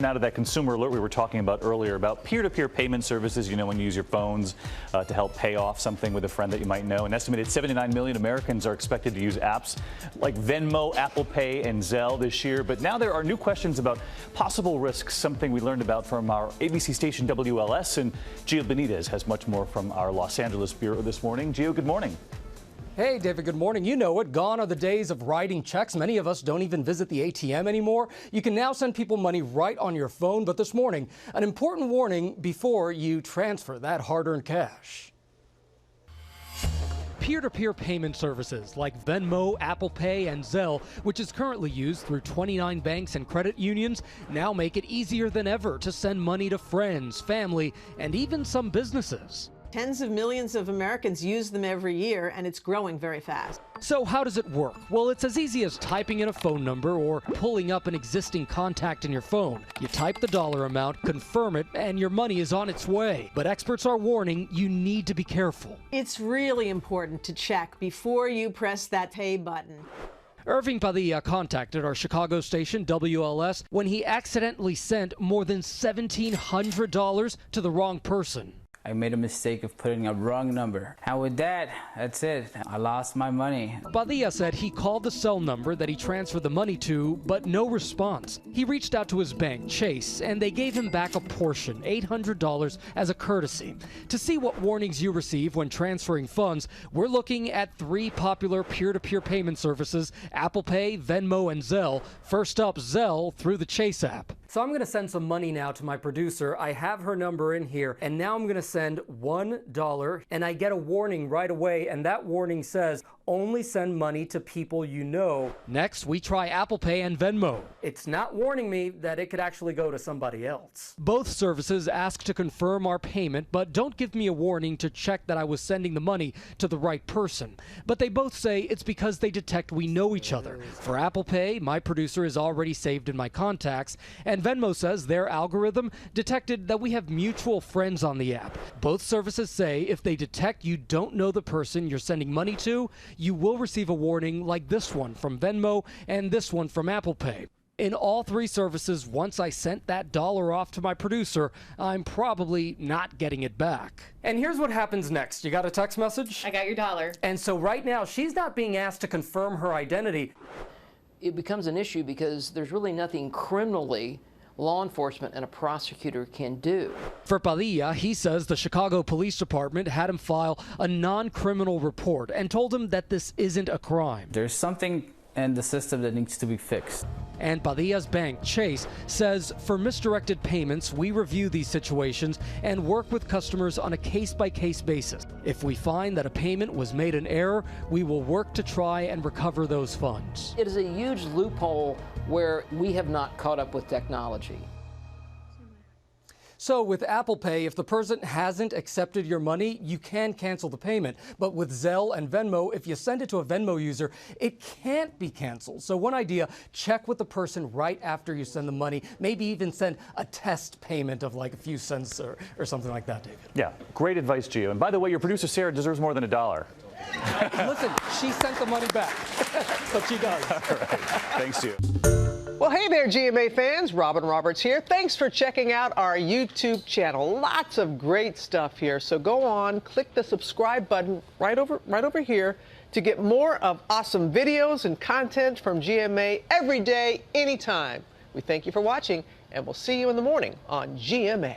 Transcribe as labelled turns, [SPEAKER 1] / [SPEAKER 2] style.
[SPEAKER 1] Now to that consumer alert we were talking about earlier about peer-to-peer payment services, when you use your phones to help pay off something with a friend that you might know. An estimated 79 million Americans are expected to use apps like Venmo, Apple Pay, and Zell this year. But now there are new questions about possible risks, something we learned about from our ABC station WLS. And Gio Benitez has much more from our Los Angeles bureau this morning. Gio, good morning.
[SPEAKER 2] Hey, David, good morning. You know it. Gone are the days of writing checks. Many of us don't even visit the ATM anymore. You can now send people money right on your phone. But this morning, an important warning before you transfer that hard-earned cash. Peer-to-peer payment services like Venmo, Apple Pay, and Zell, which is currently used through 29 banks and credit unions, now make it easier than ever to send money to friends, family, and even some businesses.
[SPEAKER 3] Tens of millions of Americans use them every year, and it's growing very fast.
[SPEAKER 2] So how does it work? Well, it's as easy as typing in a phone number or pulling up an existing contact in your phone. You type the dollar amount, confirm it, and your money is on its way. But experts are warning you need to be careful.
[SPEAKER 3] It's really important to check before you press that pay button.
[SPEAKER 2] Irving Padilla contacted our Chicago station, WLS, when he accidentally sent more than $1,700 to the wrong person.
[SPEAKER 4] I made a mistake of putting a wrong number. And with that, that's it. I lost my money.
[SPEAKER 2] Padilla said he called the cell number that he transferred the money to, but no response. He reached out to his bank, Chase, and they gave him back a portion, $800, as a courtesy. To see what warnings you receive when transferring funds, we're looking at 3 popular peer-to-peer payment services, Apple Pay, Venmo, and Zell. First up, Zell through the Chase app. So I'm going to send some money now to my producer. I have her number in here, and now I'm going to send $1, and I get a warning right away, and that warning says, only send money to people you know. Next, we try Apple Pay and Venmo. It's not warning me that it could actually go to somebody else. Both services ask to confirm our payment, but don't give me a warning to check that I was sending the money to the right person. But they both say it's because they detect we know each other. For Apple Pay, my producer is already saved in my contacts, and Venmo says their algorithm detected that we have mutual friends on the app. Both services say if they detect you don't know the person you're sending money to, you will receive a warning like this one from Venmo and this one from Apple Pay. In all 3 services, once I sent that dollar off to my producer, I'm probably not getting it back. And here's what happens next. You got a text message?
[SPEAKER 5] I got your dollar.
[SPEAKER 2] And so right now, she's not being asked to confirm her identity.
[SPEAKER 6] It becomes an issue because there's really nothing criminally law enforcement and a prosecutor can do.
[SPEAKER 2] For Padilla, he says the Chicago Police Department had him file a non-criminal report and told him that this isn't a crime.
[SPEAKER 4] There's something in the system that needs to be fixed.
[SPEAKER 2] And Padilla's bank, Chase, says for misdirected payments, we review these situations and work with customers on a case-by-case basis. If we find that a payment was made in error, we will work to try and recover those funds.
[SPEAKER 6] It is a huge loophole where we have not caught up with technology.
[SPEAKER 2] So with Apple Pay, if the person hasn't accepted your money, you can cancel the payment. But with Zell and Venmo, if you send it to a Venmo user, it can't be canceled. So one idea, check with the person right after you send the money. Maybe even send a test payment of like a few cents or something like that, David.
[SPEAKER 1] Yeah, great advice, Gio. And by the way, your producer, Sarah, deserves more than $1.
[SPEAKER 2] Listen, she sent the money back, but she does.
[SPEAKER 1] All right. Thanks, Gio.
[SPEAKER 7] Well, hey there, GMA fans. Robin Roberts here. Thanks for checking out our YouTube channel. Lots of great stuff here. So go on, click the subscribe button right over here to get more of awesome videos and content from GMA every day, anytime. We thank you for watching, and we'll see you in the morning on GMA.